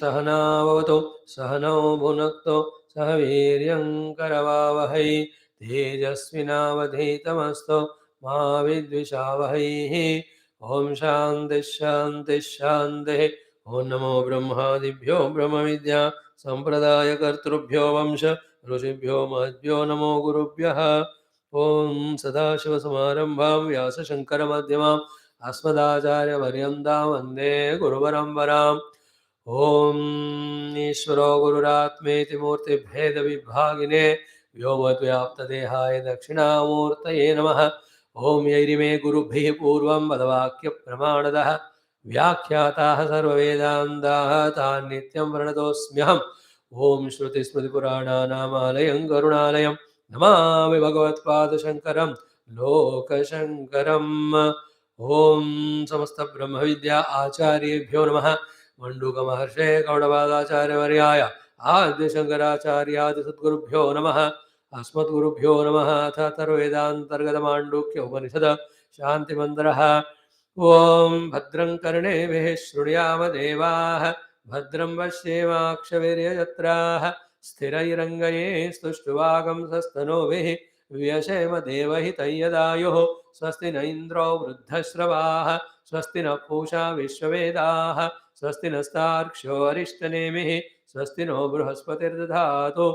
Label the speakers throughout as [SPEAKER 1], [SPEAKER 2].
[SPEAKER 1] सहनावतु सहनौ भुनक्तु सह वीर्यं करवावहै तेजस्विनावधीतमस्तु मा विद्विषावहैः। ओम शांति शांति शांति। ओम नमो ब्रह्मादिभ्यो ब्रह्म विद्या संप्रदाय कर्तृभ्यो वंश ऋषिभ्यो महद्भ्यो नमो गुरुभ्यः। ओम सदाशिवसमारंभां व्यासशंकरमध्यमाम् अस्मदाचार्यपर्यन्तां वन्दे गुरुपरम्पराम्। ओम ईश्वरो गुरुरात्मेति मूर्तिभेदविभागिने व्योमद्व्याप्तदेहाय दक्षिणामूर्तये नमः। ओम यैरिमे गुरुभिः पूर्वं पदवाक्यप्रमाणतः व्याख्याताः सर्ववेदान्ताः तान् नित्यं प्रणतोऽस्म्यहम्। ओम श्रुतिस्मृतिपुराणानामालयं करुणालयं नमामि भगवत्पादशङ्करं लोकशङ्करम्। ओम समस्त ब्रह्म विद्या आचार्येभ्यो नमः। मंडूकमहर्षे गौडपादाचार्यवर्याय आद्य शंकराचार्यादि सद्गुरुभ्यो नमः। अस्मद्गुरुभ्यो नमः। अथ अथर्ववेदान्तर्गत माण्डूक्य उपनिषद शांति मंत्रः। ओम भद्रं कर्णेभिः शृणुयाम देवाः भद्रं पश्येमाक्षवीर्यजत्राः स्थिरैरङ्गैस्तुष्टुवागंसस्तनूभिः व्यशेम देवहितैयदायुः। स्वस्ति न इन्द्रो वृद्धश्रवाः स्वस्ति न पूषा विश्ववेदाः स्वस्ति नस्तार्क्ष्यो अरिष्टनेमिः स्वस्ति नो बृहस्पतिर्दधातु।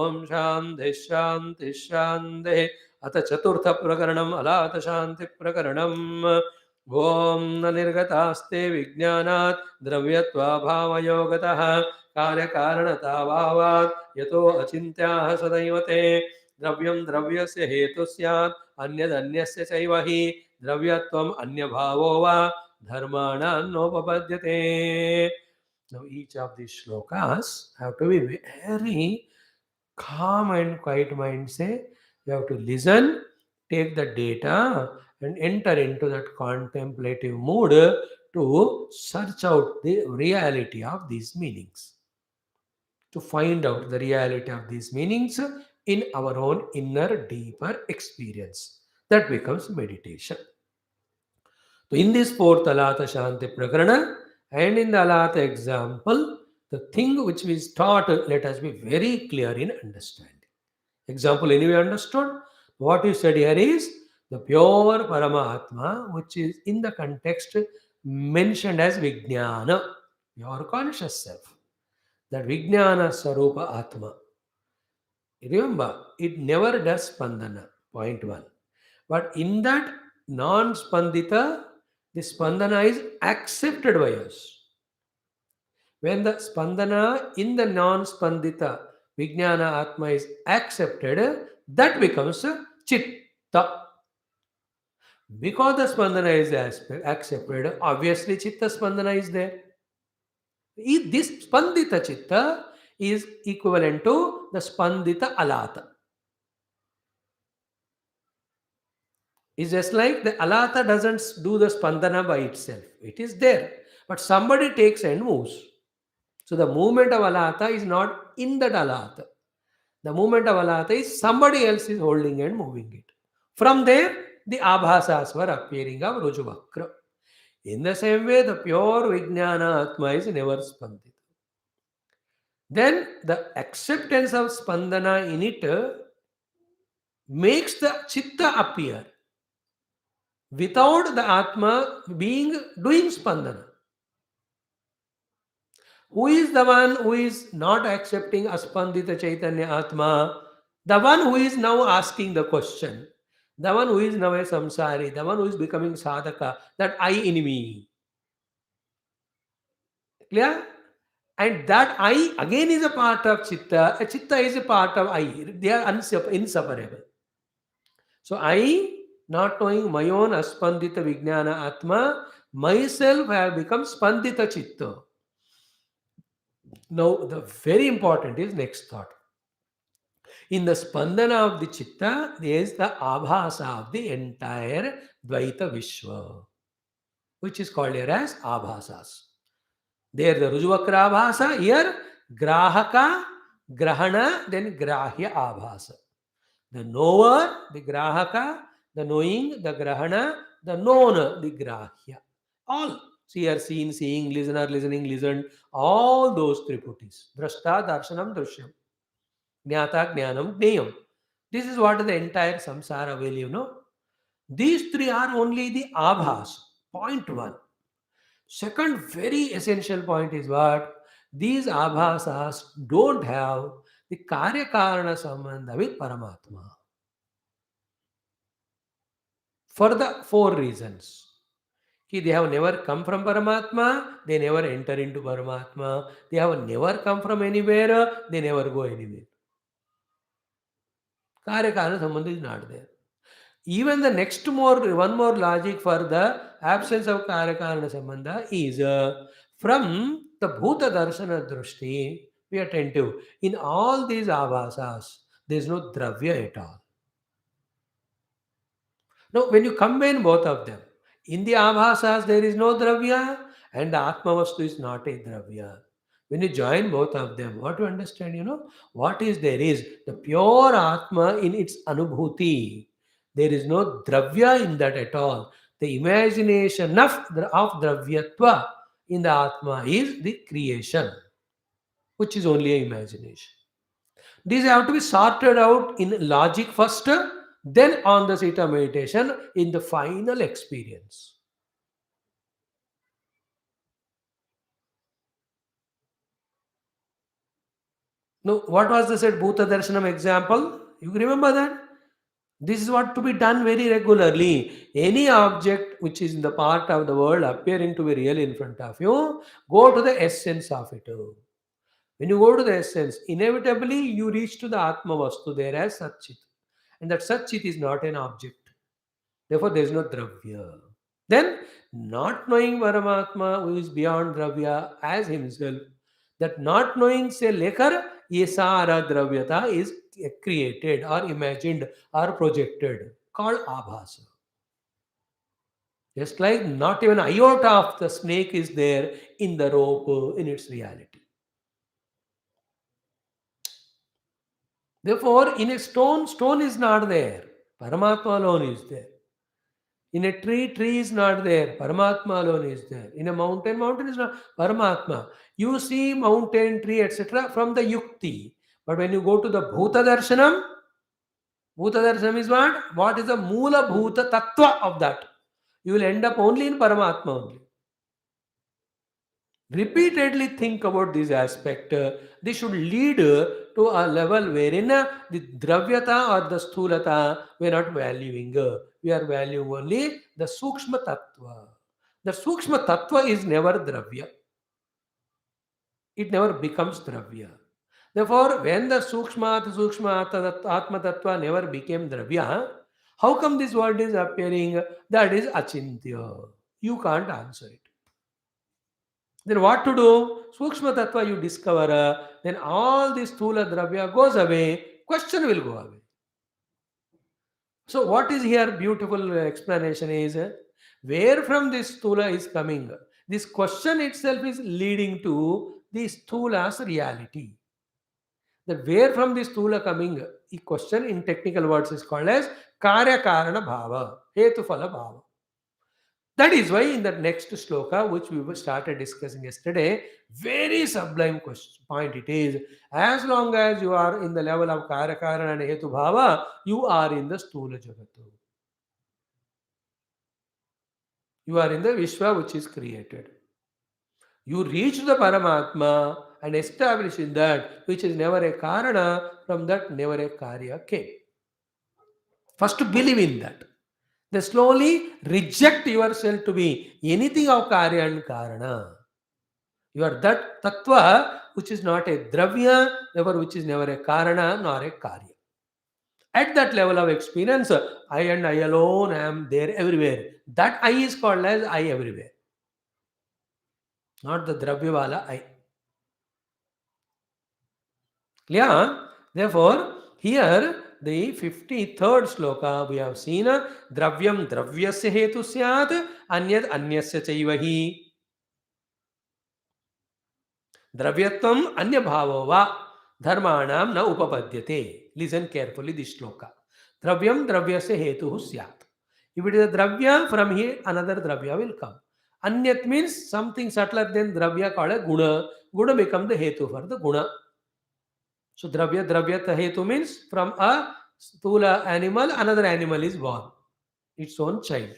[SPEAKER 1] ओम शांति शांति शांति। अथ चतुर्थ प्रकरणम् अलाथ शांति प्रकरणम्। ओम न निर्गतास्ते विज्ञानात् द्रव्यत्वाभावयोगतः कार्यकारणताभावात् यतो अचिन्त्याः सदैव ते द्रव्यं द्रव्यस्य हेतु स्यात् अन्यदन्यस्य चैव हि द्रव्यत्वम् अन्यभावो वा धर्माणां नोपपद्यते। Now each of these shlokas have to be very calm and quiet mind. Say you have to listen, take the data and enter into that contemplative mood to search out the reality of these meanings, to find out the reality of these meanings in our own inner deeper experience. That becomes meditation. So in this fourth Alatha Shanti Prakarana and in the Alatha example, the thing which we taught, let us be very clear in understanding. Example, anyway understood? What you said here is the pure Paramatma, which is in the context mentioned as Vijnana, your conscious self. That Vijnana Sarupa Atma. Remember, it never does Spandana, point one. But in that non-Spandita, the Spandana is accepted by us. When the Spandana in the non-Spandita Vijnana Atma is accepted, that becomes Chitta. Because the Spandana is accepted, obviously Chitta Spandana is there. This Spandita Chitta is equivalent to the Spandita Alatha. It's just like the Alatha doesn't do the Spandana by itself. It is there. But somebody takes and moves. So the movement of Alatha is not in that Alatha. The movement of Alatha is somebody else is holding and moving it. From there, the Abhasas were appearing of Rujuvakra. In the same way, the pure Vijnana Atma is never Spandita. Then the acceptance of Spandana in it makes the Chitta appear without the Atma doing Spandana. Who is the one who is not accepting Aspandita Chaitanya Atma? The one who is now asking the question. The one who is now a samsari. The one who is becoming sadhaka. That I in me. Clear? And that I again is a part of Chitta. A Chitta is a part of I. They are inseparable. So I, not knowing my own Aspandita Vijnana Atma, myself have become Spandita Chitta. Now, the very important is next thought. In the Spandana of the Chitta, there is the Abhasa of the entire Dvaita Vishwa, which is called here as Abhasas. There the Rujuvakra Abhasa, here Grahaka, Grahana, then Grahya Abhasa. The knower, the Grahaka, the knowing, the Grahana, the known, the Grahya. All Seer, seen, seeing, listener, listening, listened, all those triputis. Drashta, darshanam, drishyam. Jnata, jnanam, gneyam. This is what the entire samsara will, These three are only the abhas. Point one. Second, very essential point is what? These abhasas don't have the karya karana sambandha with Paramatma. For the four reasons. They have never come from Paramatma, they never enter into Paramatma, they have never come from anywhere, they never go anywhere. Karya karana sambandha is not there. Even the next one more logic for the absence of Karakarana Sambandha is from the Bhuta Darshana Drushti, be attentive. In all these avasas, there is no dravya at all. Now, when you combine both of them, in the avasas there is no dravya and the Atmavastu is not a dravya. When you join both of them, what you understand, what is there is the pure Atma in its anubhuti. There is no dravya in that at all. The imagination of dravyatva in the Atma is the creation, which is only a imagination. These have to be sorted out in logic first, then on the seat of meditation in the final experience. Now, what was the said Bhuta Darshanam example? You remember that? This is what to be done very regularly. Any object which is in the part of the world appearing to be real in front of you, go to the essence of it. When you go to the essence, inevitably you reach to the Atma Vastu there as Satchit. And that Satchit is not an object. Therefore, there is no Dravya. Then, not knowing Paramatma who is beyond Dravya as himself, that not knowing say lekar, yesara Dravyata is created or imagined or projected, called Abhasa. Just like not even iota of the snake is there in the rope in its reality. Therefore, in a stone, stone is not there. Paramatma alone is there. In a tree, tree is not there. Paramatma alone is there. In a mountain, mountain is not Paramatma. You see mountain, tree, etc. from the yukti. But when you go to the Bhuta Darshanam is what? What is the Mula Bhuta Tattva of that? You will end up only in Paramatma only. Repeatedly think about this aspect. This should lead to a level wherein the dravyata or the stulata we are not valuing. We are valuing only the sukshma tattva. The sukshma tattva is never dravya. It never becomes dravya. Therefore, when the sukshma atma tattva never became dravya, how come this word is appearing? That is achintya. You can't answer it. Then what to do? Sukshma Tattva you discover, then all this Thula Dravya goes away, question will go away. So what is here beautiful explanation is, where from this Thula is coming? This question itself is leading to this Thula's reality. That where from this Thula coming, the question in technical words is called as Karya Karana Bhava, Hetu Phala Bhava. That is why in the next sloka, which we started discussing yesterday, very sublime point it is. As long as you are in the level of Karakarana and Hetu Bhava, you are in the Stula Jagatu. You are in the Vishwa which is created. You reach the Paramatma and establish in that which is never a Karana, from that never a Karya came. First to believe in that. They slowly reject yourself to be anything of Karya and Karana. You are that Tattva which is not a Dravya, therefore which is never a Karana nor a Karya. At that level of experience, I and I alone am there everywhere. That I is called as I everywhere. Not the Dravyavala I. Yeah, therefore, here the 53rd sloka we have seen Dravyam Dravyasya Hetu Syat Anyad Anyasya Chaivahi. Dravyatvam Anya Bhavova Dharmanam na Upapadyate. Listen carefully this sloka. Dravyam Dravyasya Hetu Syat. If it is a Dravya, from here another Dravya will come. Anyat means something subtler than dravya called a guna. Guna becomes the hetu for the guna. So dravyata hetu means from a stula animal, another animal is born, its own child.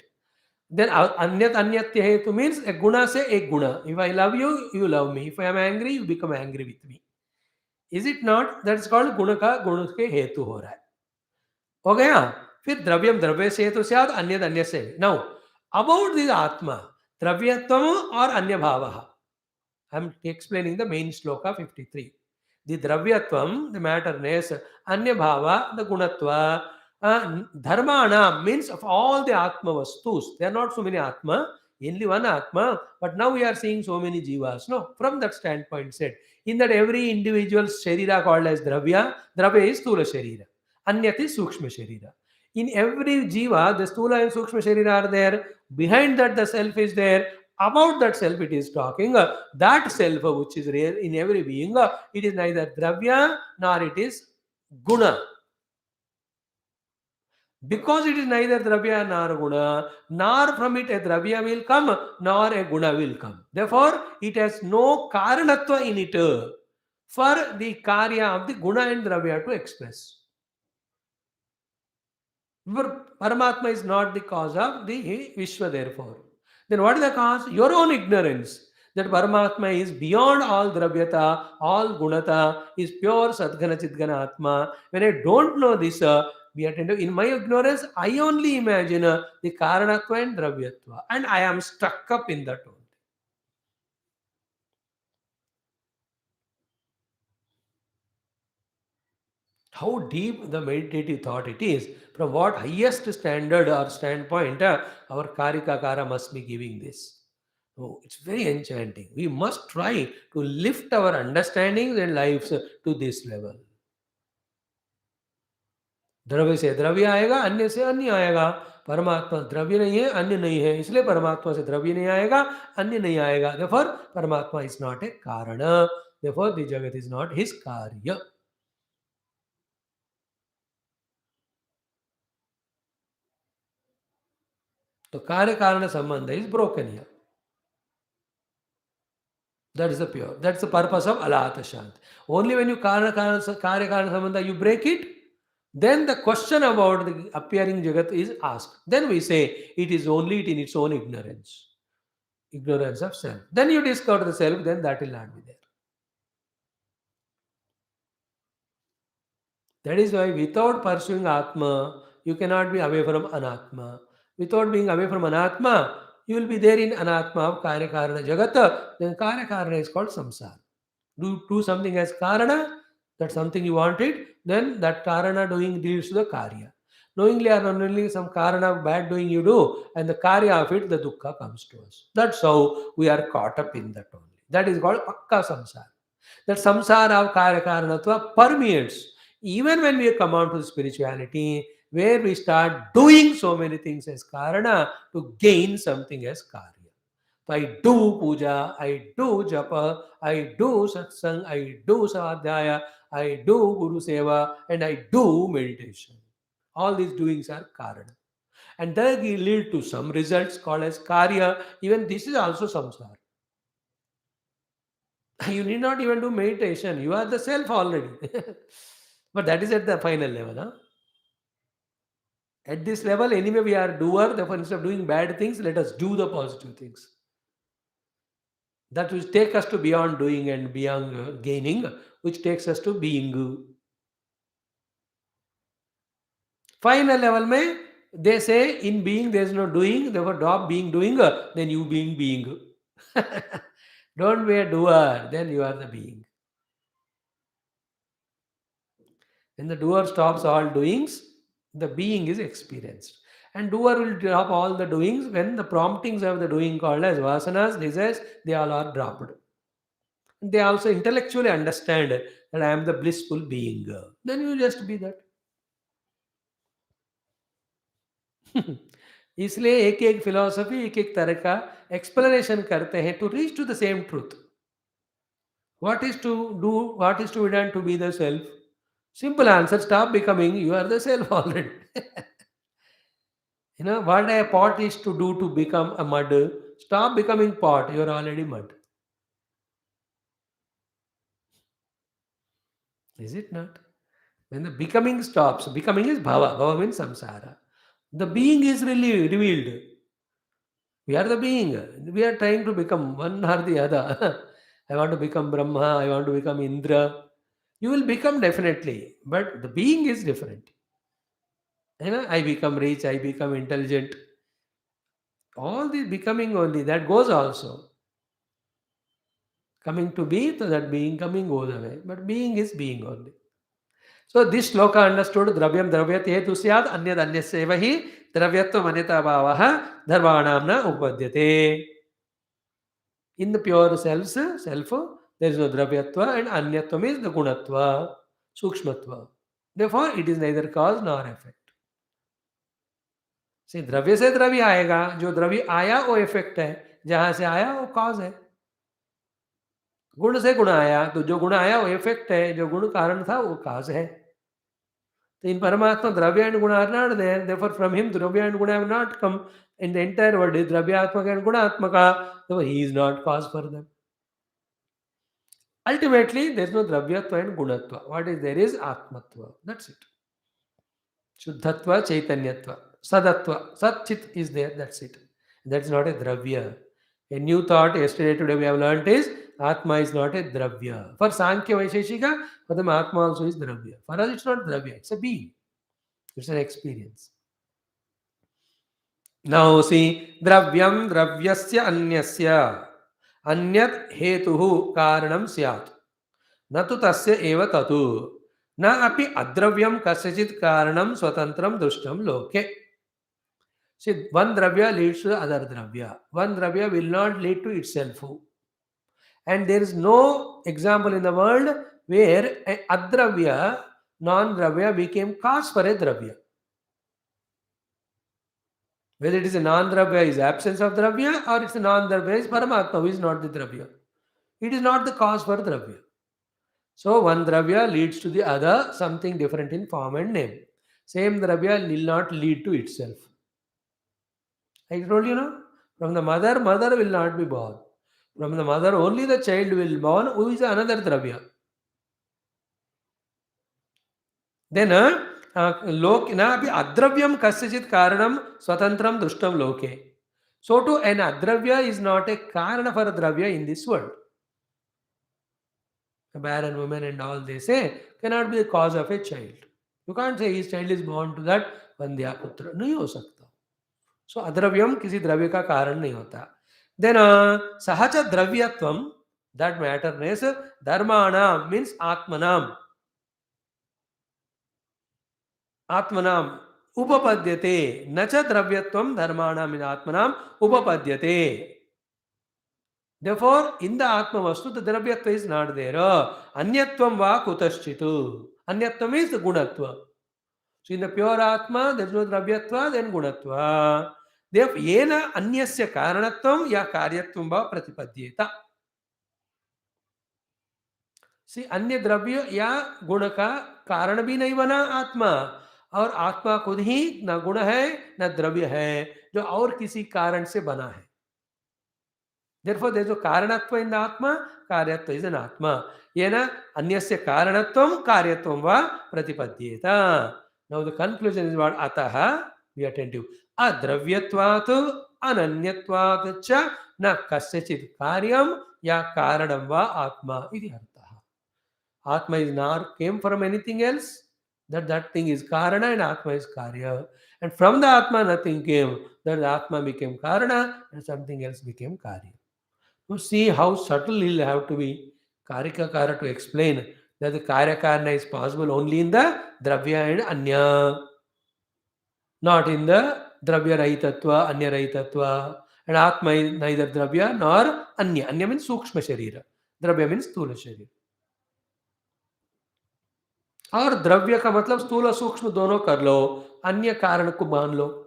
[SPEAKER 1] Then anyat hetu means a guna se ek guna. If I love you, you love me. If I am angry, you become angry with me. Is it not? That's called गुण का गुण के हेतु हो रहा है. हो गया. फिर द्रव्यम द्रव्य से हेतु स्यात् अन्यद अन्य से. Now about this atma, द्रव्यत्वम और अन्य भावः. I am explaining the main shloka 53. The dravyatvam, the matterness, anya bhava, the gunatva, dharmana means of all the atma vastus. There are not so many atma, only one atma, but now we are seeing so many jivas. No, from that standpoint said, in that every individual sharira called as dravya is stula sharira, anyat is sukshma sharira. In every jiva, the stula and sukshma sharira are there. Behind that, the self is there. About that self it is talking. That self which is real in every being, it is neither dravya nor it is guna. Because it is neither dravya nor guna, nor from it a dravya will come, nor a guna will come. Therefore, it has no karanatva in it for the karya of the guna and dravya to express. Paramatma is not the cause of the Vishwa, therefore. Then what is the cause? Your own ignorance. That Paramatma is beyond all dravyata, all gunata, is pure Sadgana Chidgana Atma. When I don't know this, we attend to, in my ignorance, I only imagine the Karanatva and Dravyatva. And I am stuck up in that only. How deep the meditative thought it is, from what highest standard or standpoint our Karika Kara must be giving this. Oh, it's very enchanting. We must try to lift our understandings and lives to this level. द्रव्य से द्रव्य आएगा, अन्य से अन्य आएगा. परमात्मा द्रव्य नहीं है, अन्य नहीं है, इसलिए परमात्मा से द्रव्य नहीं आएगा, अन्य नहीं आएगा. Therefore, परमात्मा is not a कारण. Therefore, the jagat is not his कार्य. तो कार्य कारण संबंध is broken here. That is the pure. That's the purpose of Alaatha Shanti. Only when you karya karana sambandha you break it, then the question about the appearing jagat is asked. Then we say it is only it in its own ignorance. Ignorance of self. Then you discover the self, then that will not be there. That is why without pursuing Atma, you cannot be away from Anatma. Without being away from Anatma, you will be there in Anatma of Karya Karana Jagata. Then Karya Karana is called Samsara. Do something as Karana, that's something you wanted, then that Karana doing leads to the Karya. Knowingly or unknowingly, some Karana of bad doing you do, and the Karya of it, the Dukkha comes to us. That's how we are caught up in that only. That is called Pakka Samsara. That Samsara of Karya Karanatva permeates. Even when we come on to spirituality, where we start doing so many things as Karana to gain something as Karya. So I do puja, I do japa, I do satsang, I do svadhyaya, I do guru seva, and I do meditation. All these doings are karana. And they lead to some results called as karya. Even this is also samsara. You need not even do meditation. You are the self already. But that is at the final level. Huh? At this level, anyway, we are doer. Therefore, instead of doing bad things, let us do the positive things. That will take us to beyond doing and beyond gaining, which takes us to being. Final level mein, they say in being there is no doing, therefore drop being doing, then you being. Don't be a doer, then you are the being. When the doer stops all doings, the being is experienced. And doer will drop all the doings when the promptings of the doing called as vasanas, desires, they all are dropped. They also intellectually understand that I am the blissful being. Then you just be that. इसलिए एक एक philosophy एक एक तरह का explanation करते हैं to reach to the same truth. What is to do, what is to be done to be the self? Simple answer, stop becoming, you are the self already. What a pot is to do to become a mud, Stop becoming pot, you are already mud. Is it not? When the becoming stops, becoming is bhava. Bhava means samsara. The being is really revealed. We are the being. We are trying to become one or the other. I want to become Brahma. I want to become Indra. You will become definitely, but the being is different. You know, I become rich. I become intelligent. All this becoming only that goes also. Coming to be, so that being coming goes away. But being is being only. So this shloka understood dravyam dravyat hetu syad anyad anyasya hi dravyatvam anyata bhavaha dharvanam na upadyate. In the pure self, there is no dravyatva and anyatvam is the gunatva, sukshmatva. Therefore, it is neither cause nor effect. See, द्रव्य से द्रव्य आएगा, जो द्रव्य आया वो effect है, जहां से आया वो कॉज है. गुण से गुण आया, तो जो गुण आया वो इफेक्ट है, जो गुण कारण था वो कॉज है. So in Paramatma, Dravya and Guna are not there. Therefore, from him, Dravya and Guna have not come. In the entire world is Dravya Atmaka and Guna Atmaka. Therefore, he is not cause for them. Ultimately, there is no Dravyatva and Gunatva. What is there is Atmatva. That's it. Shuddhatva, Chaitanyatva. Sadatva. Sat Chit is there. That's it. That's not a Dravya. A new thought yesterday, today we have learnt is Atma is not a Dravya. For Sankhya Vaisheshika, for them Atma also is Dravya. For us, it's not Dravya. It's a being. It's an experience. Now see, dravyam dravyasya anyasya anyat hetuhu karanam syat. Natu tasya eva tatu. Na api adravyam kasachit karanam swatantram drushtam loke. See, one dravya leads to the other dravya. One dravya will not lead to itself. And there is no example in the world where a adravya, non-dravya became cause for a dravya. Whether it is a non-dravya is absence of dravya or it's a non-dravya is Paramatma who is not the dravya. It is not the cause for dravya. So one dravya leads to the other, something different in form and name. Same dravya will not lead to itself. I told you, no? From the mother, mother will not be born. From the mother, only the child will be born, who is another dravya. Then, lokina api adravyam kasyachit karanam swatantram drushtam loke. So too, an adravya is not a karana for a dravya in this world. A barren woman and all they say cannot be the cause of a child. You can't say his child is born to that Vandhya Putra. नहीं हो सकता. So adravyam किसी द्रव्य का कारण नहीं होता. Then sahacha dravyatvam, that matter is dharmanam means atmanam. Atmanam upapadyate. Nacha dravyatvam dharmanam in atmanam upapadyate. Therefore, in the Atma Vastu, the Dravyatva is not there. Anyatvam va kutaschitu. Anyatvam is the Gunatva. So in the pure Atma, there is no Dravyatva, then Gunatva. Therefore, yena anyasya karanatvam ya karyatvam va pratipadyeta. See, अन्य द्रव्य या गुण का कारण भी नहीं बना आत्मा, और आत्मा खुद ही न गुण है न द्रव्य है जो और किसी कारण से बना है. Therefore, there is no karanatva in the Atma, karyatva is an Atma. Yena anyasya karanatvam karyatvam va pratipadyeta. Now the conclusion is what ataha, be attentive. Adravyatvat ananyatvat cha na kasyachit karyam ya karanam va atma iti artha. Atma is not came from anything else. That thing is karana and Atma is karya. And from the Atma nothing came. That Atma became karana and something else became karya. To see how subtle he'll have to be, Karika Kara, to explain that the Karya Karana is possible only in the Dravya and Anya, not in the Dravya Rahitatva, Anya Rahitatva. And Atma is neither Dravya nor Anya. Anya means Sukshma Sharira. Dravya means Stula Sharira. और द्रव्य का मतलब स्थूल और सूक्ष्म दोनों कर लो, अन्य कारण को मान लो.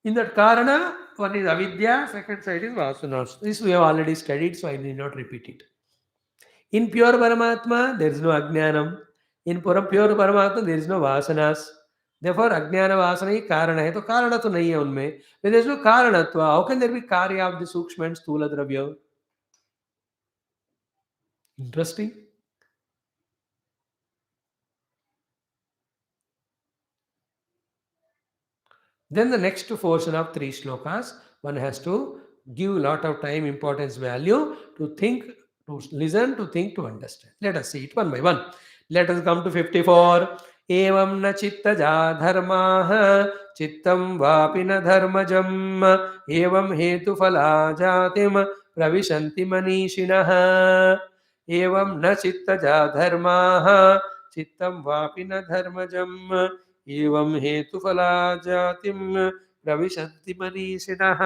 [SPEAKER 1] In that karana, one is avidya, second side is vasanas. This we have already studied, so I need not repeat it. In pure Paramatma, there is no ajnanam. In pure Paramatma, there is no vasanas. Therefore, Ajnana Vasana ही कारण है, तो कारण तो नहीं है उनमें. When there is no karanatva, how can there be karya of the Sukshma and Sthula Dravya? Interesting. Then the next portion of 3 shlokas, one has to give a lot of time, importance, value to think, to listen, to think, to understand. Let us see it one by one. Let us come to 54. Evam na chittaja dharmaha chittam vapi na dharmajam evam hetu phala jatim pravishanti manishinaha evam na chittaja dharmaha chittam vapi na dharmajam एवं हेतुफला जातिम प्रविशन्ति मनीषिणः.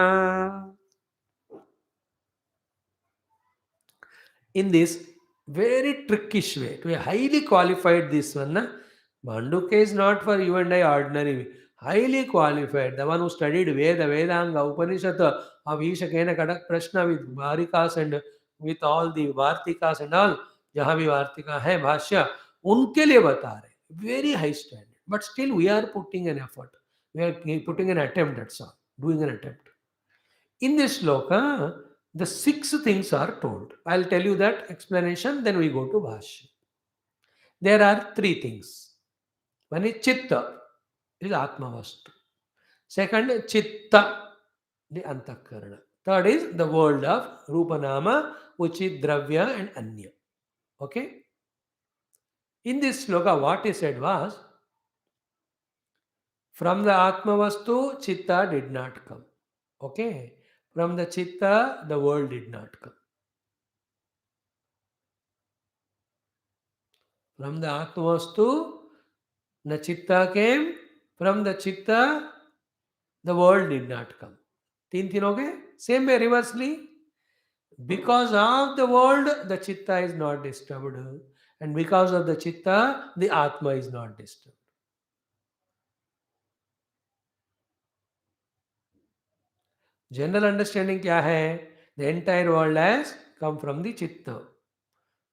[SPEAKER 1] In this very trickish way, to a highly qualified this one, na? Mandukya is not for you and I ordinary. Highly qualified, the one who studied Veda, Vedanga, Upanishad, of Ishakena Kadak Prashna with Bharikas and with all the Vartikas and all, जहाँ भी वार्तिका है भाष्य उनके लिए बता रहे very high standard. But still we are putting an effort. We are putting an attempt, that's all. Doing an attempt. In this shloka, the 6 things are told. I'll tell you that explanation, then we go to Bhashya. There are 3 things. One is Chitta, is Atma Vastu. Second, Chitta, the Antakarana. Third is the world of Rupanama, which is Dravya and Anya. Okay? In this shloka, what he said was, from the Atma Vastu, Chitta did not come. Okay? From the Chitta, the world did not come. From the Atma Vastu, the Chitta came. From the Chitta, the world did not come. Teen ho gaye? Same way, reversely. Because of the world, the Chitta is not disturbed. And because of the Chitta, the Atma is not disturbed. General understanding kya hai? The entire world has come from the Chitta.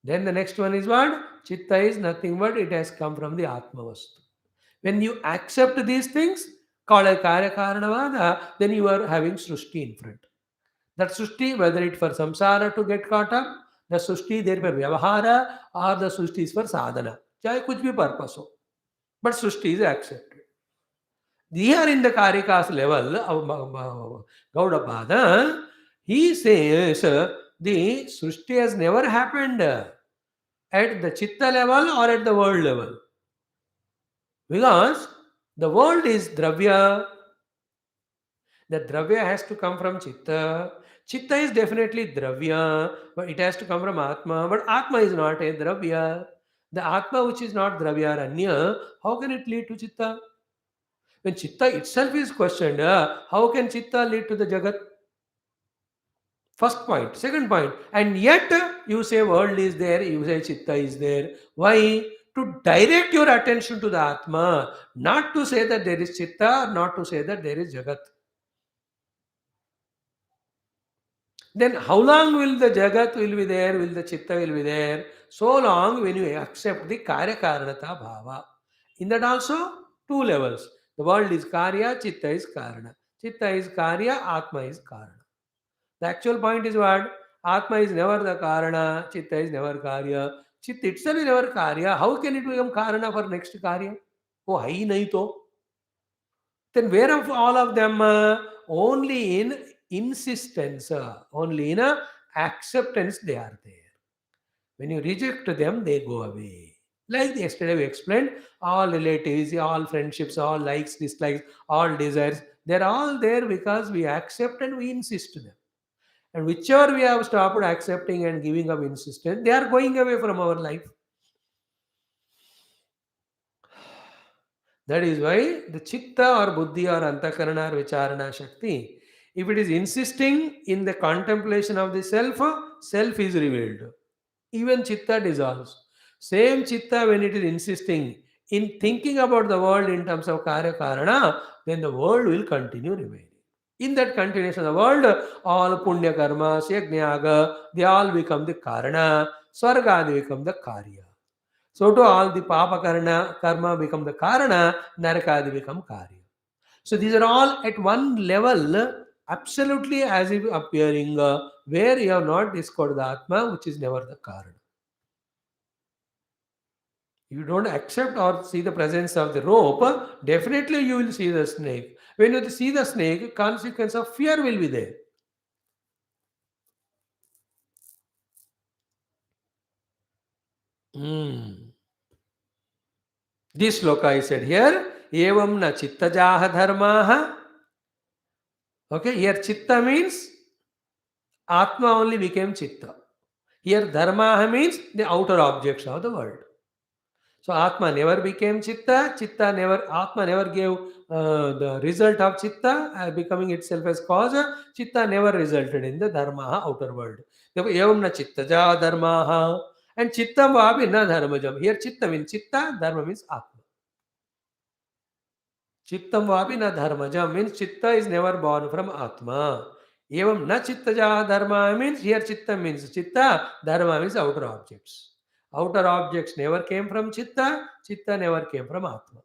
[SPEAKER 1] Then the next one is what? Chitta is nothing but it has come from the Atma Vastu. When you accept these things, called a Karikaranavada, then you are having Srushti in front. That Srushti, whether it's for samsara to get caught up, the Srushti there for Vyavahara, or the Srushti is for sadhana. Chahe kuch bhi purpose ho. But Srushti is accepted. Here in the Karika's level of Gaudapada, he says the Srushti has never happened at the Chitta level or at the world level. Because the world is Dravya. The Dravya has to come from Chitta. Chitta is definitely Dravya, but it has to come from Atma. But Atma is not a Dravya. The Atma which is not Dravya, Anya, how can it lead to Chitta? When Chitta itself is questioned, how can Chitta lead to the Jagat? First point. Second point. And yet you say world is there, you say Chitta is there. Why? To direct your attention to the Atma, not to say that there is Chitta, not to say that there is Jagat. Then how long will the Jagat will be there, will the Chitta will be there? So long when you accept the Karya Karanata Bhava. In that also, 2 levels. The world is Karya, Chitta is Karana. Chitta is Karya, Atma is Karana. The actual point is what? Atma is never the Karana, Chitta is never Karya. Chitta itself is never Karya. How can it become Karana for next Karya? Oh, hai nahi to. Then where of all of them? Only in insistence, only in acceptance they are there. When you reject them, they go away. Like yesterday we explained, all relatives, all friendships, all likes, dislikes, all desires, they're all there because we accept and we insist to them. And whichever we have stopped accepting and giving up insistence, they are going away from our life. That is why the Chitta or Buddhi or Antakarana or Vicharana Shakti, if it is insisting in the contemplation of the self, self is revealed. Even Chitta dissolves. Same Chitta, when it is insisting in thinking about the world in terms of Karya Karana, then the world will continue remaining. In that continuation of the world, all Punya Karmas, Yajnayaga, they all become the Karana, Swarga, they become the Karya. So to all the papa karma become the karana, narakadi become karya. So these are all at one level, absolutely as if appearing, where you have not discovered the Atma, which is never the Karana. You don't accept or see the presence of the rope, definitely you will see the snake. When you see the snake, consequence of fear will be there. Hmm. This sloka I said here, evam na chittajaha dharmaha. Okay, here chitta means Atma only became chitta. Here dharmaha means the outer objects of the world. So Atma never became Chitta. Chitta never, Atma never gave the result of Chitta becoming itself as cause. Chitta never resulted in the Dharma outer world. Therefore, evam na chittaja dharmaha. And Chitta vapi na dharmajam. Here Chitta means Chitta, Dharma means Atma. Chittam vapi na dharmajam means Chitta is never born from Atma. Evam na chittaja dharma means here Chitta means Chitta, Dharma means outer objects. Outer objects never came from Chitta, Chitta never came from Atma.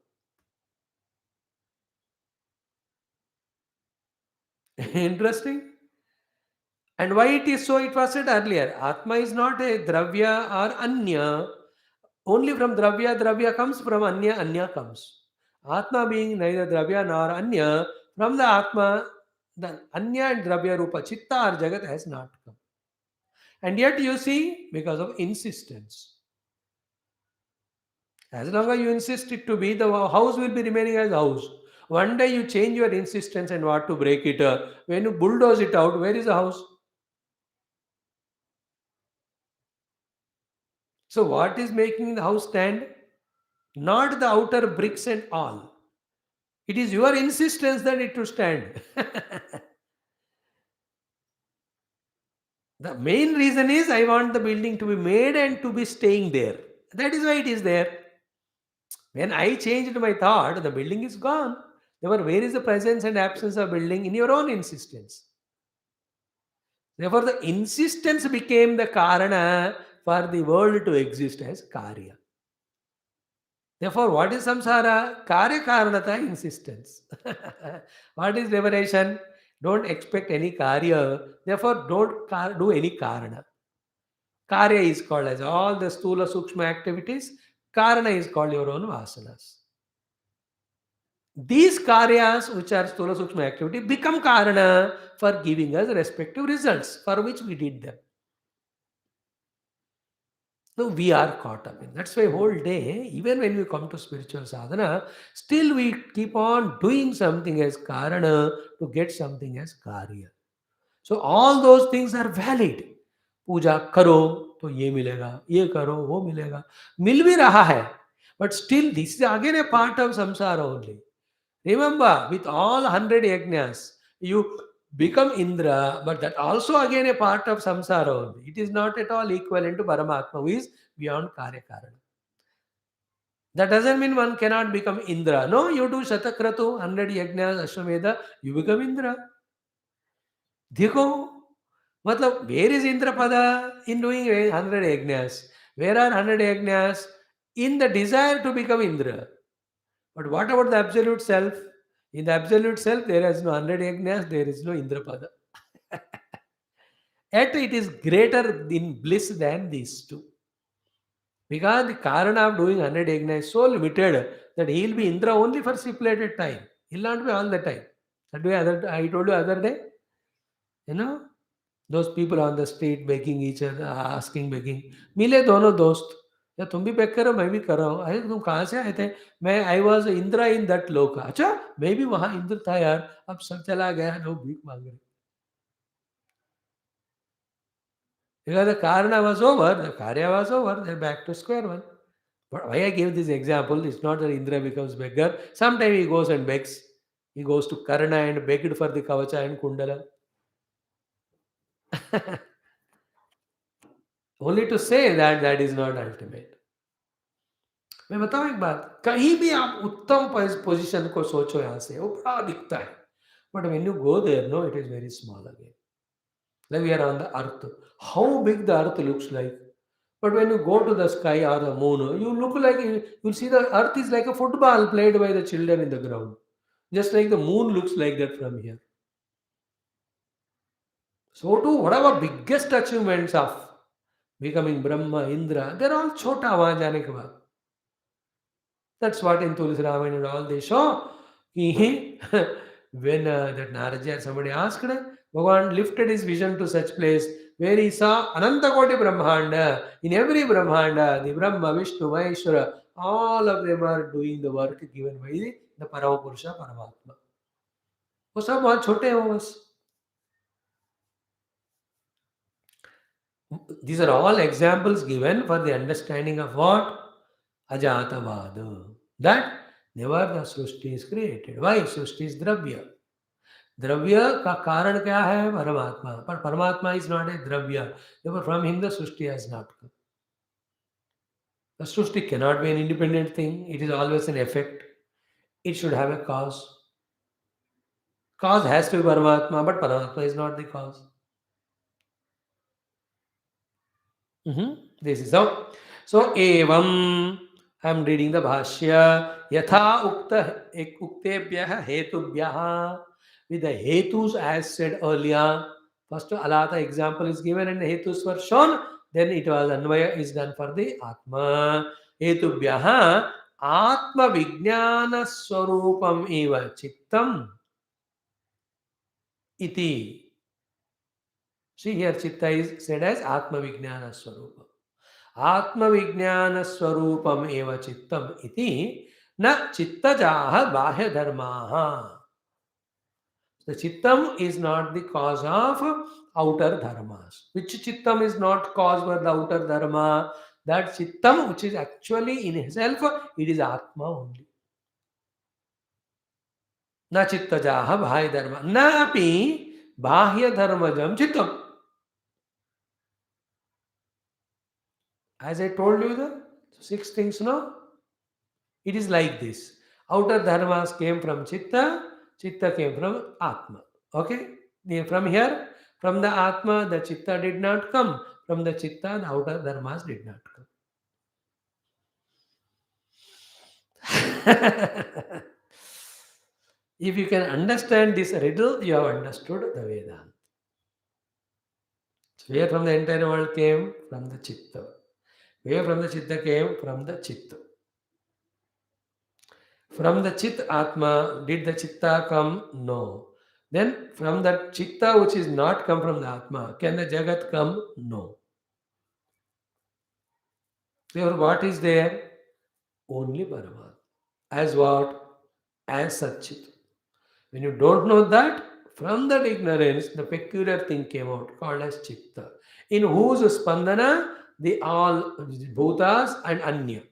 [SPEAKER 1] Interesting. And why it is so, it was said earlier. Atma is not a Dravya or Anya. Only from Dravya comes, from Anya comes. Atma being neither Dravya nor Anya, from the Atma, the Anya and Dravya Rupa, Chitta or Jagat has not come. And yet you see, because of insistence. As long as you insist it to be, the house will be remaining as house. One day you change your insistence and want to break it. When you bulldoze it out, where is the house? So what is making the house stand? Not the outer bricks and all. It is your insistence that it to stand. The main reason is I want the building to be made and to be staying there. That is why it is there. When I changed my thought, the building is gone. Therefore, where is the presence and absence of building? In your own insistence. Therefore, the insistence became the karana for the world to exist as karya. Therefore, what is samsara? Karya karanata insistence. What is liberation? Don't expect any karya. Therefore, don't do any karana. Karya is called as all the stula sukshma activities. Karana is called your own vasanas. These karyas, which are stula sukshma activity, become karana for giving us respective results for which we did them. So we are caught up in. That's why whole day, even when we come to spiritual sadhana, still we keep on doing something as karana to get something as karya. So all those things are valid. पूजा करो तो ये मिलेगा, ये करो वो मिलेगा, मिल भी रहा है, but still this is again a part of samsara only. Remember, with all 100 yajnas, you become Indra, but that also again a part of samsara only. It is not at all equivalent to Paramatma, who is beyond Karya Karana. That doesn't mean one cannot become Indra. No, you do Shatakratu, 100 yajnas, Ashwamedha, you become Indra. देखो मतलब where is Indrapada in doing 100 yajnas? Where are 100 yajnas? In the desire to become Indra. But what about the absolute self? In the absolute self, there is no 100 yajnas, there is no Indrapada. Yet it is greater in bliss than these two. Because the karana of doing 100 yajna is so limited that he will be Indra only for stipulated time. He will not be all the time. That way, I told you other day, you know, those people on the street begging each other, asking, begging. मिले दोनों दोस्त या तुम भी bag कर रहे हो मैं भी कर रहा हूँ अरे तुम कहाँ से आए थे मैं I was Indira in that लोक अच्छा मैं भी वहां इंद्र था यार अब सब चला गया लोग भीख मांग रहे because the karana was over the karya was over they're back to square one but why I gave this example it's not that Indra becomes beggar sometime he goes and begs he goes to Karna and begged for the kavacha and kundala only to say that that is not ultimate मैं बताऊं एक बात कहीं भी आप उत्तम position को सोचो यहां से वो बड़ा दिखता है but when you go there no it is very small again like we are on the earth how big the earth looks like But when you go to the sky or the moon, you look like you'll see the earth is like a football played by the children in the ground. Just like the moon looks like that from here. So too, whatever biggest achievements of becoming Brahma, Indra, they're all chota वहाँ जाने के बाद. That's what in Tulsi Ramayana and all they show. He, when that Naraja somebody asked, Bhagavan lifted his vision to such place where he saw Ananta Koti Brahmanda. In every Brahmanda, the Brahma, Vishnu, Maheshwara, all of them are doing the work given by the Paramapurusha Paramatma. वो सब बहुत छोटे हैं वो बस. These are all examples given for the understanding of what? Ajatavada. That never the Srishti is created. Why? Srishti is Dravya. द्रव्य का कारण क्या है? परमात्मा. पर परमात्मा is not a द्रव्य. Therefore, from him the Srishti has not come. The Srishti cannot be an independent thing. It is always an effect. It should have a cause. Cause has to be Paramatma, but Paramatma is not the cause. This is how. So, evam, I am reading the Bhashya. Yatha uktebhyah hetubhyah. With the hetus as said earlier. First, Alatha example is given and the hetus were shown. Then it was Anvaya is done for the Atma. Hetubhyah Atma Vijnana Swarupam eva Chittam iti. See here, Chitta is said as Atma Vijnana Swarupam. Atma Vijnana Swarupam eva Chittam iti na Chittajaha Bahya Dharmaha. The Chittam is not the cause of outer dharmas. Which Chittam is not caused by the outer dharma? That Chittam which is actually in itself, it is Atma only. Na Chittajaha Bahya Dharma. Na api Bahya Dharmajam Chittam. As I told you the 6 things, no? It is like this. Outer dharmas came from Chitta, Chitta came from Atma. Okay? From here, from the Atma, the Chitta did not come. From the Chitta, the outer dharmas did not come. If you can understand this riddle, you have understood the Vedanta. So where from the entire world came? From the Chitta. Where from the Chitta came? From the Chitta. From the Chit Atma, did the Chitta come? No. Then from that Chitta which is not come from the Atma, can the Jagat come? No. Therefore, what is there? Only Paramatma. As what? As Satchit. When you don't know that, from that ignorance, the peculiar thing came out called as Chitta. In whose Spandana, the all Bhutas and Anya,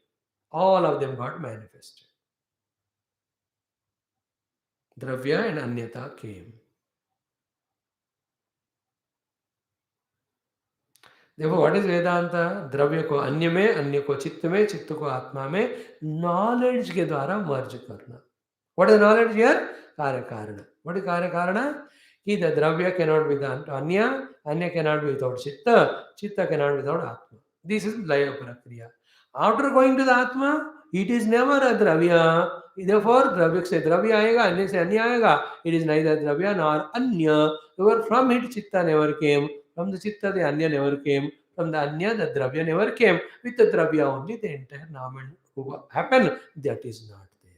[SPEAKER 1] all of them got manifested. Dravya and Anyata came. Therefore, what is Vedanta? Dravya ko Anya में, Anya को चित्त में, चित्त को आत्मा में knowledge के द्वारा merge करना. What is knowledge here? Karya-karana. What is Karya-karana? Ki the Dravya cannot be done to Anya, Anya cannot be without Chitta, Chitta cannot be without Atma. This is Laya Prakriya. After going to the Atma, it is never a Dravya. Therefore, Dravya से Dravya आएगा, Anya से Anya आएगा. It is neither Dravya nor Anya. Therefore, from it Chitta never came. From the Chitta, the Anya never came. From the Anya, the Dravya never came. With the Dravya only, the entire Nam and Rupa happen. That is not there.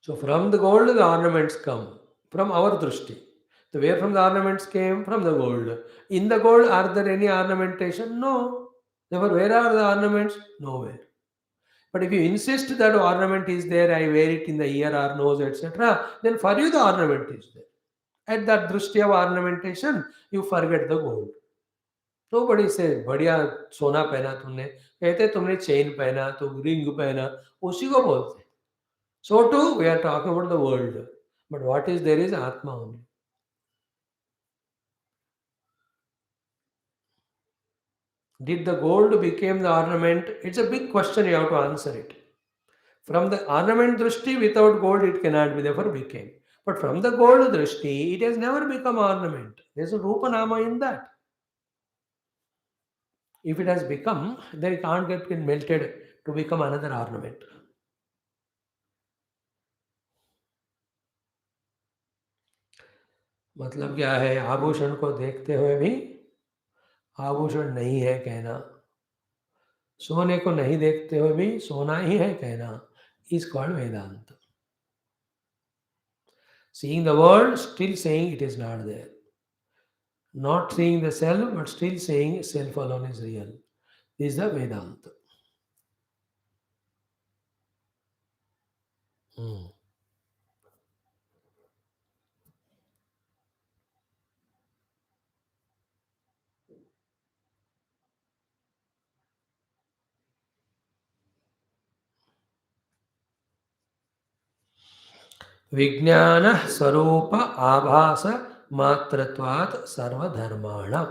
[SPEAKER 1] So from the gold, the ornaments come. From our drishti. So where from the ornaments came? From the gold. In the gold, are there any ornamentation? No. Therefore, where are the ornaments? Nowhere. But if you insist that ornament is there, I wear it in the ear or nose, etc., then for you the ornament is there. At that drishti of ornamentation, you forget the gold. Nobody says, बढ़िया सोना पहना तुमने, कहते तुमने chain पहना, तो ring पहना, उसी को बोलते. So too, we are talking about the world. But what is there is Atma only. Did the gold become the ornament? It's a big question, you have to answer it. From the ornament drishti, without gold it cannot be, therefore became. But from the gold drishti, it has never become ornament. There's a rupa nama in that. If it has become, then it can't get melted to become another ornament. मतलब क्या है? आभूषण को देखते हुए भी आभूषण नहीं है कहना, सोने को नहीं देखते हुए भी सोना ही है कहना, is called Vedanta. Seeing the world, still saying it is not there. Not seeing the self, but still saying self alone is real. This is the Vedanta. विज्ञान स्वरूप आभास मात्रत्वात् सर्वधर्माणाम.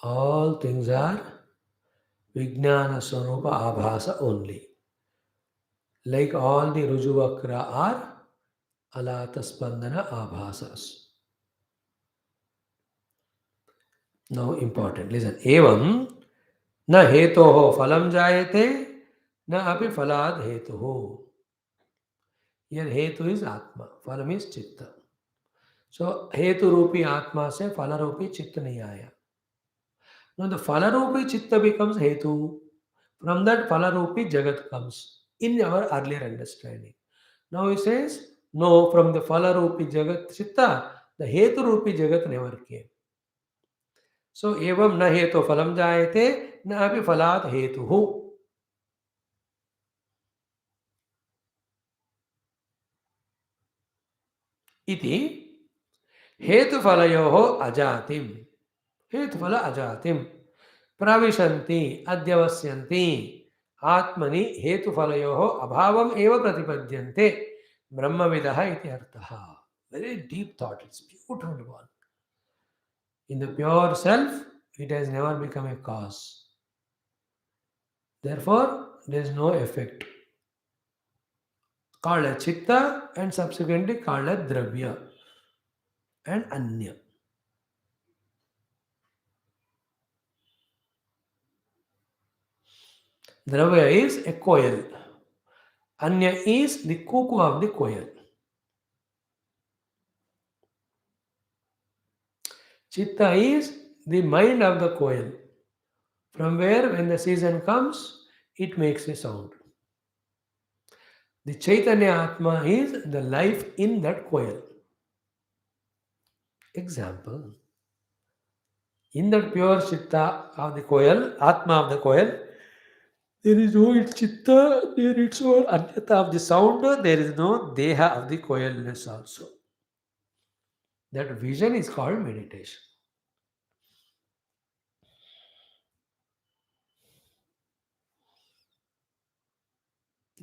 [SPEAKER 1] All things are Vijnana Swarupa Abhasa only. Like all the Rujuvakra are Alatha Spandana Abhasas. Now important, listen. Evam na hetoho phalam jayate na api phalad hetuho. Here hetu is Atma, phalam is Chitta. So hetu rupi Atma se phala rupi Chitta nahi aaya. Now the phala rupi Chitta becomes hetu. From that phala rupi Jagat comes in our earlier understanding. Now he says, no, from the phala rupi Jagat Chitta, the hetu rupi Jagat never came. So evam na hetu phalam jayate na api phalat hetuhu. Iti हेतुफलयोः अजातिम हेतुफल अजातिम प्रविशन्ति अध्यवस्यन्ति आत्मनि हेतुफलयोः अभावम् एव प्रतिपद्यन्ते ब्रह्मविदः इति अर्थः. Very deep thought. It's beautiful one. In the pure self, it has never become a cause. Therefore, there is no effect. Called a chitta and subsequently called a dravya and anya. Dravya is a coil. Anya is the cuckoo of the coil. Chitta is the mind of the coil, from where when the season comes, it makes a sound. The Chaitanya Atma is the life in that coil. Example, in that pure Chitta of the coil, Atma of the coil, there is no Chitta, there is no Anyata of the sound, there is no Deha of the coilness also. That vision is called meditation.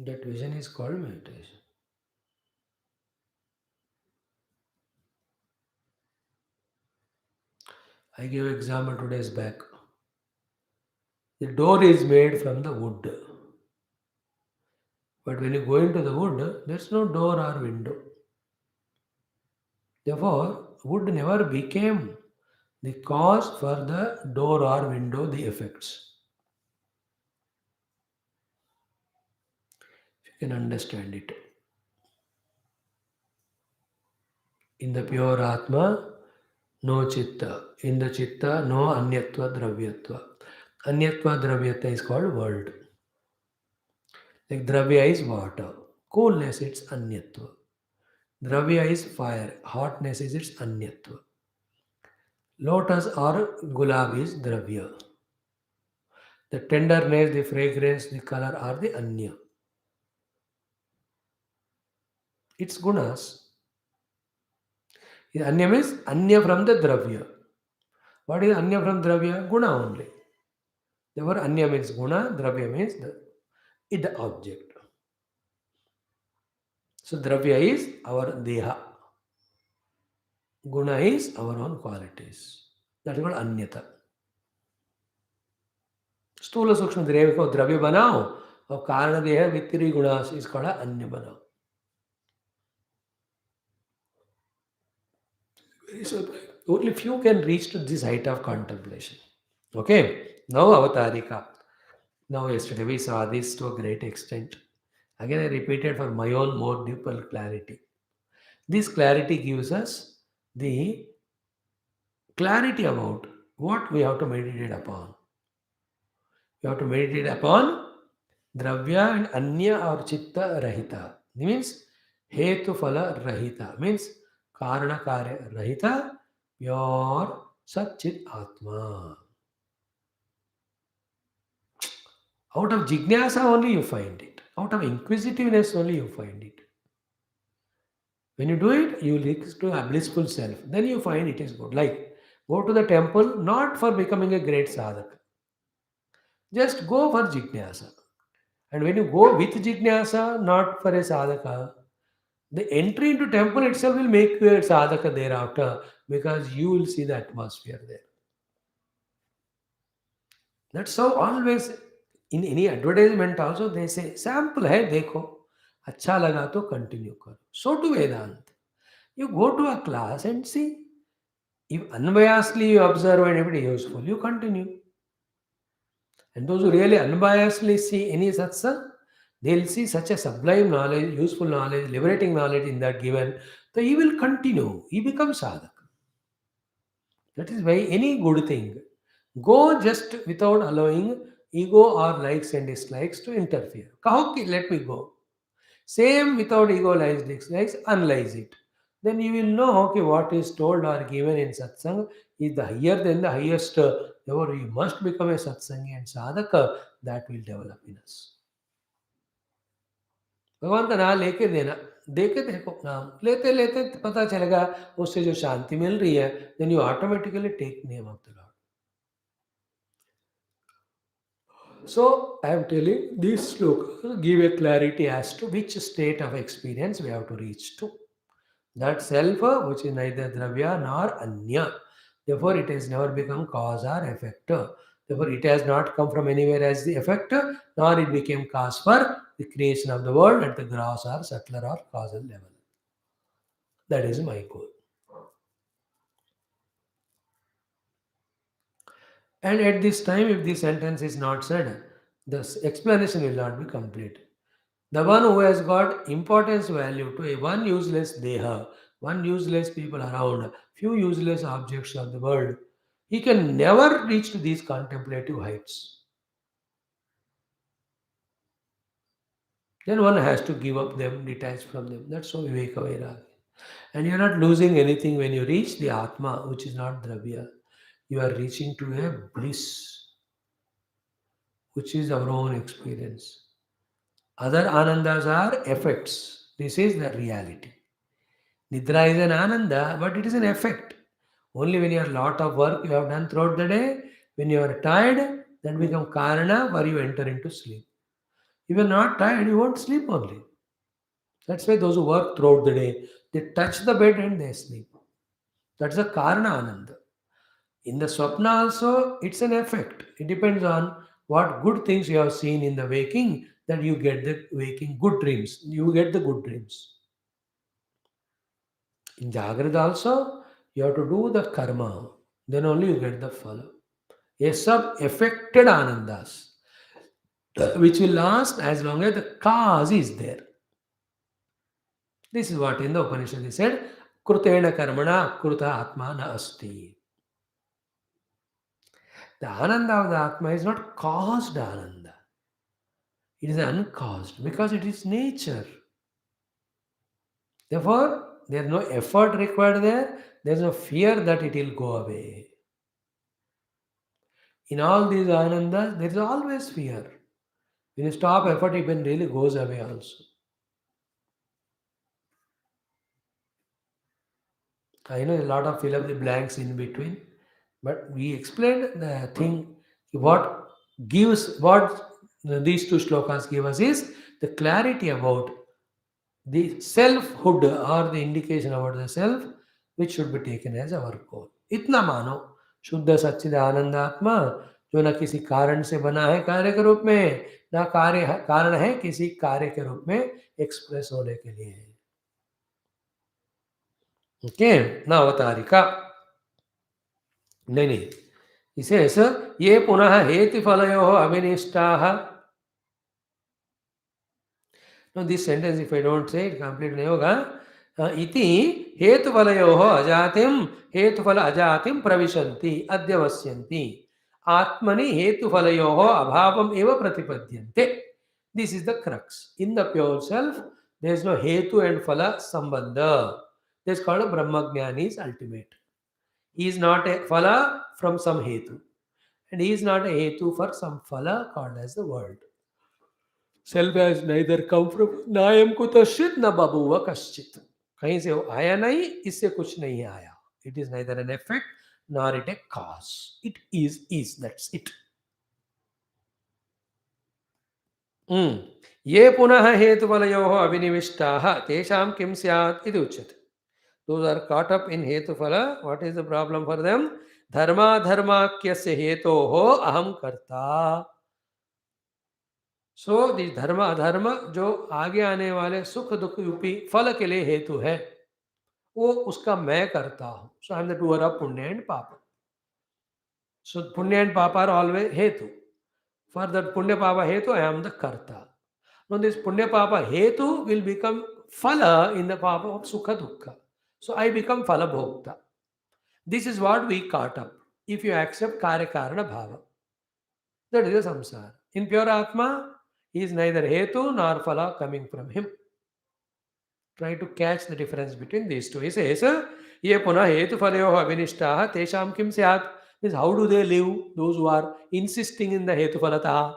[SPEAKER 1] That vision is called meditation. I gave an example 2 days back. The door is made from the wood. But when you go into the wood, there's no door or window. Therefore, wood never became the cause for the door or window, the effects. If you can understand it. In the pure Atma, no Chitta. In the Chitta, no Anyatva Dravyatva. Anyatva Dravyatva is called world. Like Dravya is water. Coolness, it's Anyatva. Dravya is fire. Hotness is its Anyatva. Lotus or gulab is Dravya. The tenderness, the fragrance, the color are the Anya. It's gunas. Anya means Anya from the Dravya. What is Anya from Dravya? Guna only. Therefore, Anya means Guna, Dravya means the object. So, Dravya is our Deha. Guna is our own qualities. That is called Anyata. स्थूल सूक्ष्म द्रव्य को द्रव्य बनाओ और कारण देह वित्तीय गुणा is called Anya बनाओ. Very surprising. Only few can reach to this height of contemplation. Okay, now avatarika. Now, yesterday we saw this to a great extent. Again, I repeated for my own more deeper clarity. This clarity gives us the clarity about what we have to meditate upon. We have to meditate upon dravya and anya or chitta rahita. Means hetu phala rahita. Means karana karya rahita. Pure Satchit Atma. Out of jignasa only you find it. Out of inquisitiveness only you find it. When you do it, you reach to a blissful self. Then you find it is good. Like, go to the temple not for becoming a great sadhaka. Just go for jignasa. And when you go with jignasa, not for a sadhaka, the entry into temple itself will make you a sadhaka thereafter because you will see the atmosphere there. That's how always in any advertisement also they say sample hai dekho अच्छा लगा तो continue करो. So to Vedanta. You go to a class and see. If unbiasedly you observe and everything useful, you continue. And those who really unbiasedly see any satsang, they'll see such a sublime knowledge, useful knowledge, liberating knowledge in that given. So he will continue. He becomes sadhaka. That is why any good thing, go just without allowing ego or likes and dislikes to interfere. Kaho ki let me go. Same without ego likes, dislikes, analyze it. Then you will know okay, what is told or given in satsang is the higher than the highest. Therefore, you must become a satsangi and sadhaka that will develop in us. भगवान का नाम लेके देना देके देखो नाम लेते लेते पता चलेगा उससे जो शांति मिल रही है then you automatically take name of the Lord. So I am telling these slokas give a clarity as to which state of experience we have to reach to. That self, which is neither dravya nor anya. Therefore, it has never become cause or effect. Therefore, it has not come from anywhere as the effect, nor it became cause for the creation of the world at the gross or subtler or causal level. That is my goal. And at this time, if this sentence is not said, the explanation will not be complete. The one who has got importance value to a one useless deha, one useless people around, few useless objects of the world, he can never reach to these contemplative heights. Then one has to give up them, detach from them. That's so Viveka Vairagya. And you're not losing anything when you reach the Atma, which is not Dravya. You are reaching to a bliss, which is our own experience. Other anandas are effects. This is the reality. Nidra is an ananda, but it is an effect. Only when you have a lot of work you have done throughout the day, when you are tired, then become karana where you enter into sleep. If you are not tired, you won't sleep only. That's why those who work throughout the day, they touch the bed and they sleep. That's the karana ananda. In the swapna also, it's an effect. It depends on what good things you have seen in the waking, that you get the waking good dreams. You get the good dreams. In Jagrata also, you have to do the karma. Then only you get the phala. A sub affected anandas, which will last as long as the cause is there. This is what in the Upanishad is said, Krutena karmana kruta atma na asti. The ananda of the atma is not caused ananda. It is uncaused because it is nature. Therefore, there is no effort required there. There is no fear that it will go away. In all these anandas, there is always fear. When you stop effort, it really goes away also. I know a lot of fill up the blanks in between, but we explained the thing. What gives what these two shlokas give us is the clarity about the selfhood or the indication about the self, which should be taken as our goal. इतना मानो शुद्ध सच्चिद आनंद आत्मा जो न किसी कारण से बना है कार्य के रूप में, ना कारण है किसी कार्य के रूप में एक्सप्रेस होने के लिए. Okay, now Avarika. नहीं, he says, ये पुनः हेतुफलयोः अविनिष्टाः. Now this sentence, if I don't say it, complete नहीं होगा. इति हेतुफलयोः अजातिं हेतुफल अजातिं प्रविशन्ति अध्यवस्यन्ति आत्मनि हेतुफलयोः अभावम् एव प्रतिपद्यन्ते. This is the crux. In the pure self, there is no hetu and phala sambandha. This is called a Brahmajnani is ultimate. He is not a phala from some hetu. And he is not a hetu for some phala called as the world. Self has neither come from नायम कुतश्चित न बभूव कश्चित. कहीं से वो आया नहीं, इससे कुछ नहीं आया. It is neither an effect nor it a cause. It is. That's it. ये पुनः हेतुफलयोः अविनिविष्टाः तेषां किं स्यात् इति उच्यते. Those are caught up in hetufala. What is the problem for them? धर्माधर्माख्यस्य हेतोः अहं कर्ता. सो दी धर्म अधर्म जो आगे आने वाले सुख दुख रूपी फल के लिए हेतु है, वो उसका मैं करता हूं. So I am the doer of punya and paap. So punya and paap are always hetu. For that punya paap hetu I am the karta. Know this punya paap हेतु विल बिकम फल इन द पाप ऑफ सुख दुख. सो I become phal bhokta. This is what we caught up. If you accept karya-karana bhava, that is a samsara. In pure Atma, he is neither hetu nor phala coming from him. Try to catch the difference between these two. He says, ye punah hetu phalayoh avinishtaha tesham kim syat. Means how do they live, those who are insisting in the hetu phalataha?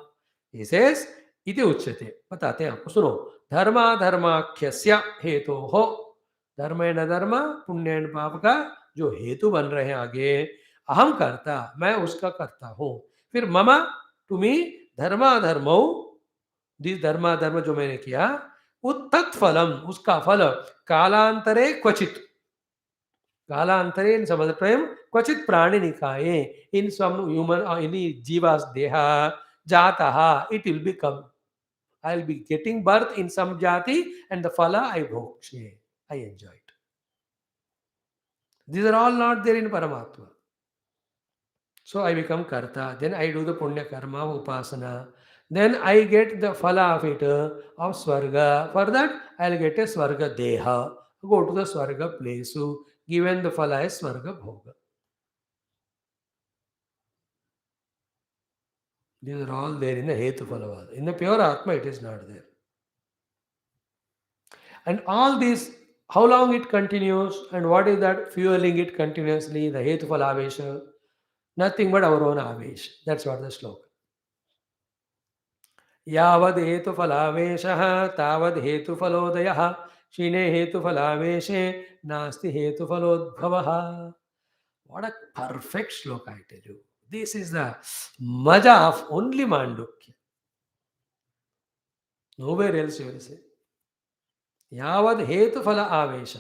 [SPEAKER 1] He says, iti uchyate. बताते हैं आपको, सुनो. धर्मा धर्माख्यस्य हेतु हो. धर्म and अधर्म, पुण्य and पाप का जो हेतु बन रहे हैं आगे, अहम करता, मैं उसका करता हूं. फिर ममा तुम्ही धर्माधर्मो, दिस धर्माधर्म जो मैंने किया, उत्तत्फलम उसका फल कालांतरे क्वचित. कालांतरे इन समझ प्रेम क्वचित प्राणी निकाये इन सम ह्यूमन इन जीवास देहा जाता it will become. I will be getting birth in some jati and the phala I bhokshe. I enjoy it. These are all not there in Paramatma. So I become karta. Then I do the punya karma, upasana. Then I get the phala of it, of swarga. For that, I'll get a swarga deha. Go to the swarga place. Given the phala is swarga bhoga. These are all there in the hetu phalavada. In the pure Atma, it is not there. And all these, how long it continues and what is that fueling it continuously, the hetufal avesha, nothing but our own avesh. That's what the sloka. Yavad hetufalaaveshah tavad hetufalodayah shine hetufalaaveshe nasti hetufalodbhavaha. What a perfect sloka, I tell you. This is the maja of only Mandukya. Nowhere else you will say. Yavad hetufala avesha.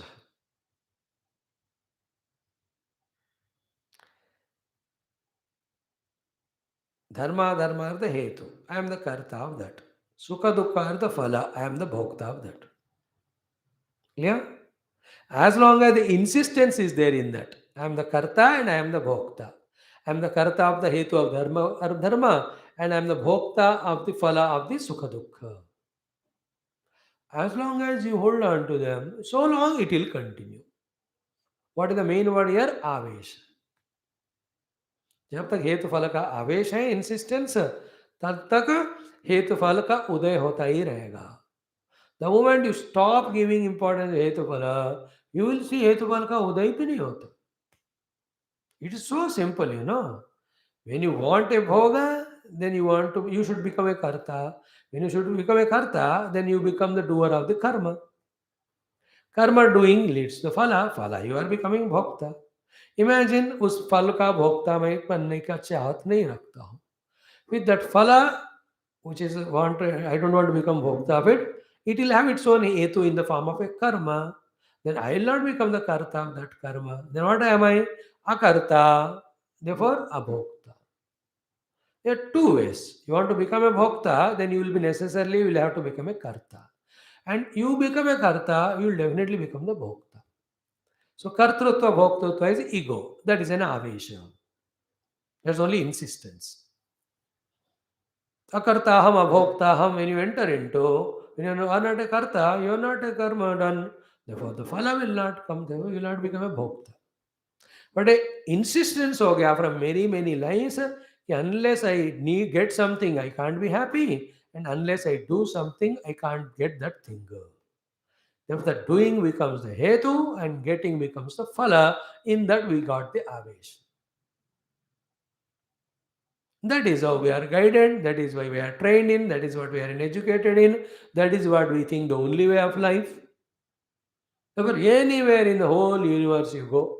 [SPEAKER 1] Dharma, dharma are the hetu. I am the karta of that. Sukha, dukkha are the phala. I am the bhokta of that. Clear? As long as the insistence is there in that, I am the karta and I am the bhokta. I am the karta of the hetu of dharma and I am the bhokta of the phala of the sukha, dukkha. As long as you hold on to them, so long it will continue. What is the main word here? Avesh. जब तक हेतु फल का आवेश है, insistence, तब तक हेतु फल का उदय होता ही रहेगा. The moment you stop giving importance हेतु फल, यू विल सी हेतु फल का उदय भी नहीं होता. It is so simple, you know. When you want a भोगा, then you should become a karta. When you should become a karta, then you become the doer of the karma. Karma doing leads to phala you are becoming bhokta. Imagine उस फल का भोक्ता में बनने का चाहत नहीं रखता हूँ. With that phala, which is I don't want to become bhokta of it, it will have its own hetu in the form of a karma. Then I will not become the karta of that karma. Then what am I? Akarta, therefore abhokta. There are two ways. You want to become a bhokta, then you will have to become a karta. And you become a karta, you will definitely become the bhokta. So kartrutva bhoktutva is ego. That is an avesha. That's only insistence. Akartaham abhoktaham, when you enter into, when you are not a karta, you are not a karma done. Therefore, the phala will not come, therefore, you will not become a bhokta. But a insistence हो गया from many many lines कि unless I need get something, I can't be happy, and unless I do something, I can't get that thing. Therefore, the doing becomes the hetu and getting becomes the phala. In that we got the avesh. That is how we are guided. That is why we are trained in. That is what we are educated in. That is what we think the only way of life. Therefore, anywhere in the whole universe you go,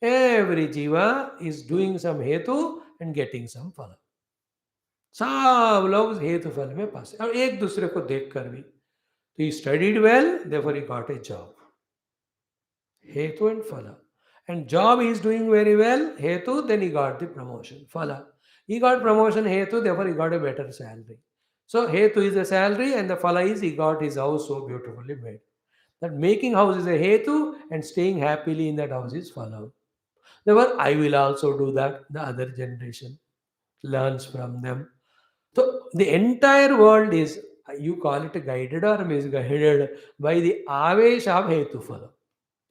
[SPEAKER 1] every jiva is doing some hetu and getting some phala. सब लोग हेतु फल में पास और एक दूसरे को देख कर भी तो he studied well, therefore he got a job. Hetu and phala. And job he is doing very well, hetu, then he got the promotion. Phala. He got promotion, hetu, therefore he got a better salary. So hetu is the salary and the phala is he got his house so beautifully made. That making house is a hetu and staying happily in that house is phala. Therefore, I will also do that. The other generation learns from them. So the entire world is, you call it guided or misguided by the avesh of hetu phala.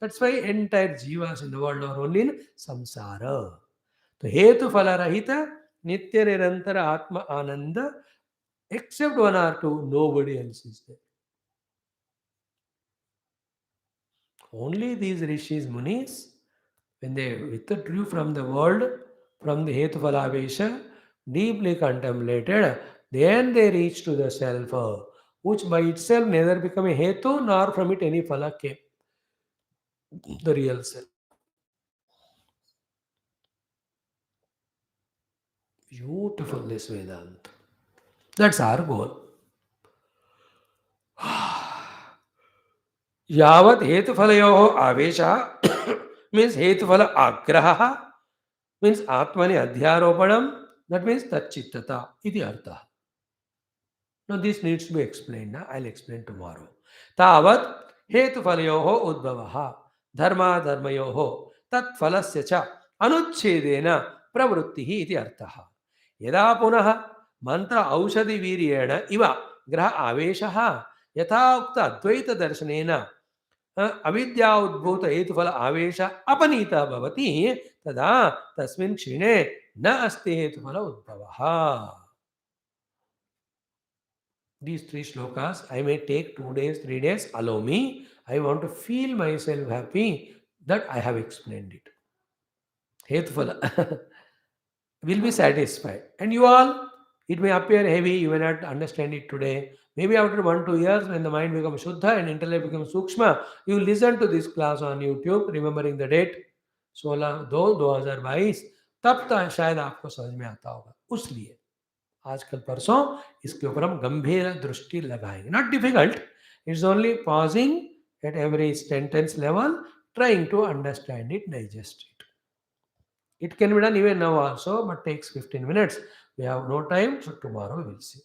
[SPEAKER 1] That's why entire jivas in the world are only in samsara. So hetu phala rahita, nitya nirantara atma ananda, except one or two, nobody else is there. Only these rishis, munis, when they withdrew from the world, from the hetu phala avesha, deeply contemplated, then they reached to the self, which by itself neither become a hetu nor from it any phala came, the real self. Beautiful this Vedanta. That's our goal. यावत् हेतुफलयोः आवेशः means हेतुफल आग्रहः means आत्मनि अध्यारोपणम, that means तच्चित्तता इति अर्थः. Now this needs to be explained. I'll explain tomorrow. तावत् हेतुफलयोः उद्भवः धर्माधर्मयोः तत्फलस्य च अनुच्छेदेन प्रवृत्तिः इति अर्थः. यदा पुनः मंत्र औषधि वीर्येण इव ग्रह आवेशः यथा उक्त अद्वैत दर्शनेन अविद्या उद्भूत हेतुफल आवेश अपनीतः भवति तदा तस्मिन् क्षीणे न अस्ति हेतुफल उद्भवः. These three shlokas I may take 2 days, 3 days. Allow me. I want to feel myself happy that I have explained it. Hetufala will be satisfied. And you all, it may appear heavy, you may not understand it today. Maybe after 1-2 years, when the mind becomes Shuddha and intellect becomes Sukshma, you listen to this class on YouTube, remembering the date 16/2/2022, तब तो शायद आपको समझ में आता होगा. उसलिए आजकल परसों इसके ऊपर हम गंभीर दृष्टि लगाएंगे. Not difficult, it's only pausing at every sentence level, trying to understand it, digest it. It can be done even now also, but takes 15 minutes. We have no time, so tomorrow we will see.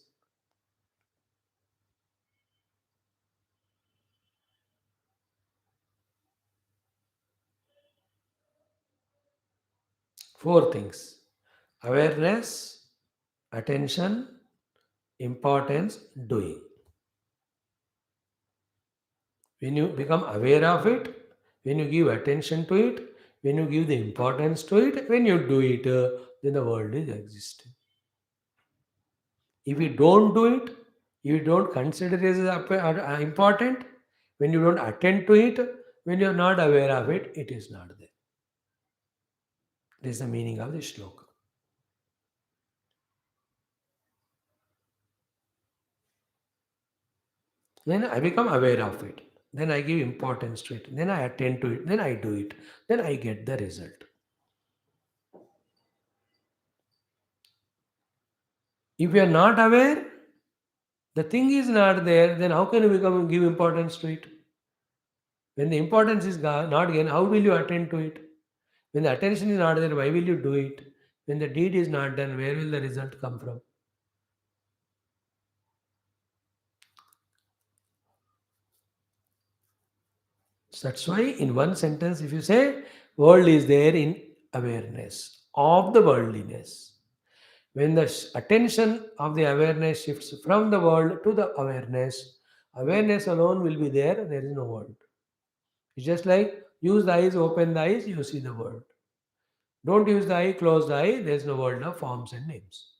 [SPEAKER 1] Four things: awareness, attention, importance, doing. When you become aware of it, when you give attention to it, when you give the importance to it, when you do it, then the world is existing. If you don't do it, you don't consider it as important, when you don't attend to it, when you are not aware of it, it is not there. This is the meaning of the shloka. Then I become aware of it. Then I give importance to it. Then I attend to it. Then I do it. Then I get the result. If you are not aware, the thing is not there, then how can you give importance to it? When the importance is not again, how will you attend to it? When the attention is not there, why will you do it? When the deed is not done, where will the result come from? That's why in one sentence, if you say, world is there in awareness of the worldliness. When the attention of the awareness shifts from the world to the awareness alone will be there, there is no world. It's just like use the eyes, open the eyes, you see the world. Don't use the eye, close the eye, there is no world of forms and names.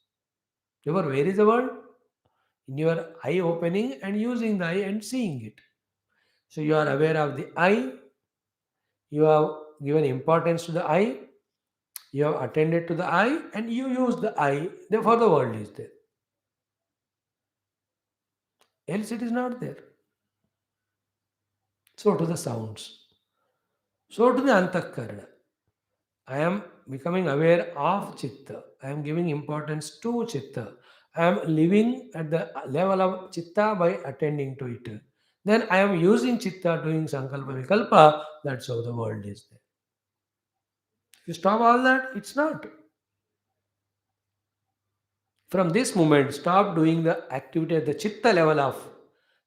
[SPEAKER 1] Therefore, where is the world? In your eye opening and using the eye and seeing it. So you are aware of the eye, you have given importance to the eye, you have attended to the eye, and you use the eye, therefore the world is there. Else it is not there. So to the sounds. So to the antakarana. I am becoming aware of chitta. I am giving importance to chitta. I am living at the level of chitta by attending to it. Then I am using chitta doing sankalpa vikalpa. That's how the world is there. If you stop all that, it's not. From this moment, stop doing the activity at the chitta level of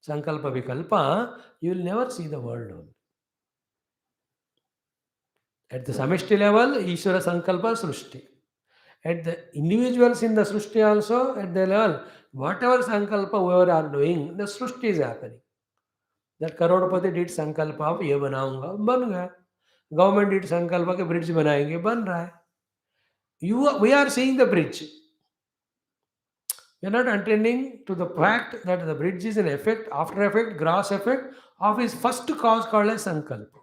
[SPEAKER 1] sankalpa vikalpa, you will never see the world only. At the samishti level, Ishvara sankalpa srushti. At the individuals in the srushti also, at the level, whatever sankalpa whoever are doing, the srushti is happening. That Crorepati did संकल्प आप ये बनाऊंगा बन गया government did संकल्प के bridge बनाएंगे बन रहा है we are seeing the bridge. We are not attending to the fact that the bridge is an effect, after effect, gross effect of his first cause called as sankalpa.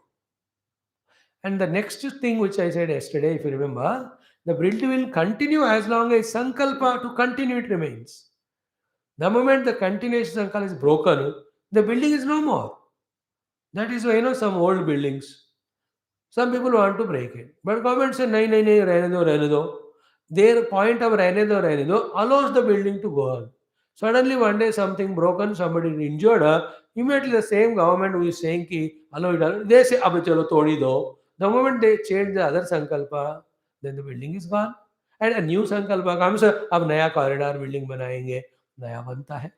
[SPEAKER 1] And the next thing which I said yesterday, if you remember, the bridge will continue as long as sankalpa to continue it remains. The moment the continuation sankalpa is broken, the building is no more. That is why some old buildings, some people want to break it. But government says, nahi, nahi, nahi, rehne do. Their point of rehne do allows the building to go on. Suddenly one day something broken, somebody is injured, immediately the same government who is saying ki allow it, they say, abhi chalo todi do. The moment they change the other sankalpa, then the building is gone. And a new sankalpa comes, ab naya corridor building banayenge, naya banta hai.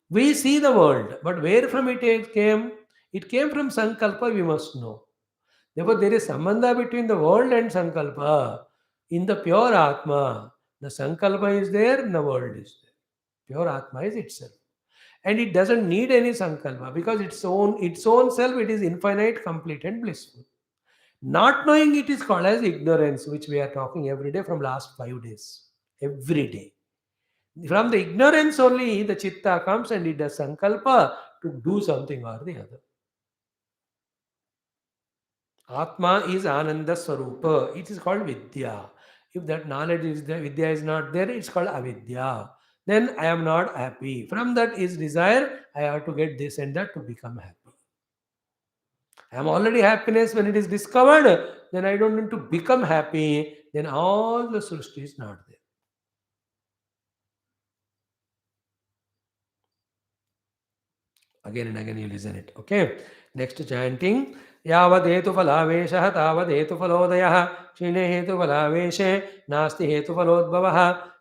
[SPEAKER 1] We see the world, but where from it came? It came from sankalpa, we must know. Therefore, there is sambandha between the world and sankalpa. In the pure Atma, the sankalpa is there and the world is there. Pure Atma is itself. And it doesn't need any sankalpa because its own self, it is infinite, complete and blissful. Not knowing it is called as ignorance, which we are talking every day from last 5 days. Every day. From the ignorance only, the chitta comes and it does sankalpa to do something or the other. Atma is Ananda Swarupa. It is called Vidya. If that knowledge is there, Vidya is not there, it's called Avidya. Then I am not happy. From that is desire, I have to get this and that to become happy. I am already happiness when it is discovered, then I don't need to become happy, then all the Srishti is not there. Again and again you listen it. Okay. Next chanting. यावदेतु फलावेशः तावदेतु फलोदयः क्षीणे हेतु फलावेशे नास्ति हेतु फलोद्भवः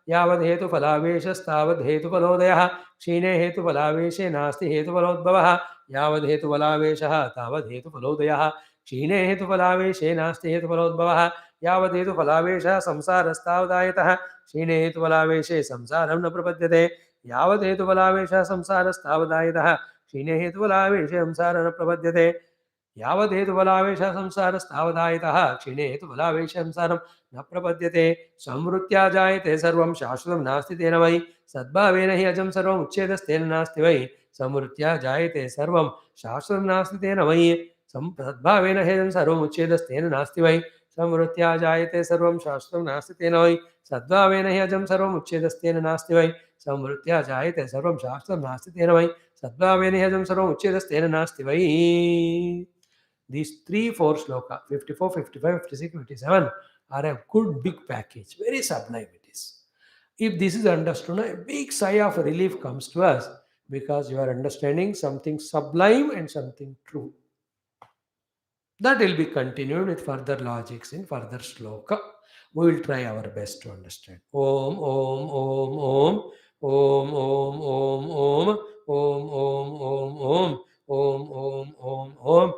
[SPEAKER 1] यावदेतु फलावेशस्तावद्धेतु फलोदयः क्षीणे हेतु फलावेशे नास्ति हेतु फलोद्भवः यावदेतु फलावेशः तावद्धेतु फलोदयः क्षीणे हेतु फलावेशे नास्ति हेतु फलोद्भवः यावदेतु फलावेशः संसारस्तावदायतः क्षीणे हेतु फलावेशे संसारं न प्रपद्यते यावदेतु फलावेशः संसारस्तावदायतः क्षीणे हेतु फलावेशे संसारं न प्रपद्यते यावदेतुफलावेशः संसारस्तावदायतः क्षीणे हेतुफलावेशः संसारं न प्रपद्यते संवृत्त्या जायते सर्वं शाश्वतं नास्ति तेन वै सद्भावेन हि अजं सर्वम् उच्छेदस्तेन नास्ति वै संवृत्त्या जायते सर्वं शाश्वतं नास्ति तेन वै सद्भावेन हि अजं सर्वम् उच्छेदस्तेन नास्ति वै संवृत्त्या जायते सर्वं शाश्वतं नास्ति तेन वै सद्भावेन हि अजं सर्वम् उच्छेदस्तेन नास्ति वै संवृत्त्या जायते सर्वं शाश्वतं नास्ति तेन वै सद्भावेन हि अजं सर्वम् उच्छेदस्तेन नास्ति वै. These 3-4 sloka, 54, 55, 56, 57 are a good big package. Very sublime it is. If this is understood, a big sigh of relief comes to us because you are understanding something sublime and something true. That will be continued with further logics in further sloka. We will try our best to understand. Om, Om, Om, Om, Om, Om, Om, Om, Om, Om, Om, Om, Om, Om, Om, Om.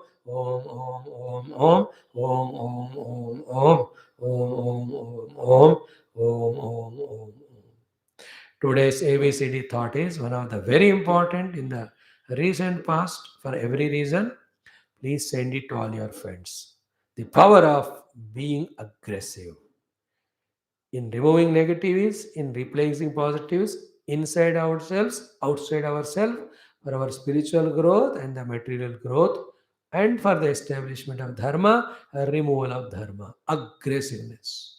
[SPEAKER 1] ABCD thought is one of the very important in the recent past for every reason. Please send it to all your friends. The power of being aggressive in removing negatives, in replacing positives inside ourselves, outside ourselves, for our spiritual growth and the material growth, and for the establishment of dharma, removal of dharma, aggressiveness.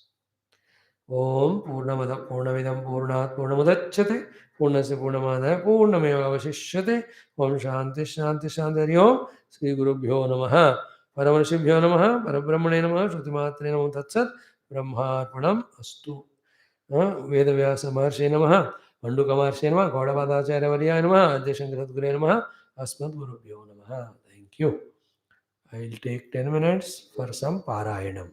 [SPEAKER 1] ओम पूर्णमद पूर्णमिदं पूर्णात् पूर्णमुदच्यते पूर्णस्य पूर्णमादाय पूर्णमेवावशिष्यते ओम शांति शांति शांति हरि ओम श्री गुरुभ्यो नमः परमर्षिभ्यो नमः परब्रह्मणे नमः श्रुतिमात्रे नमो तत्सत् ब्रह्मार्पणम् अस्तु वेदव्यास महर्षि नमः मंडूकमहर्षि नमः गौडपादाचार्यवर्याय नमः आद्यशंकर सद्गुरे नमः अस्मद्गुरुभ्यो नमः. Thank you. I will take 10 minutes for some Parayanam.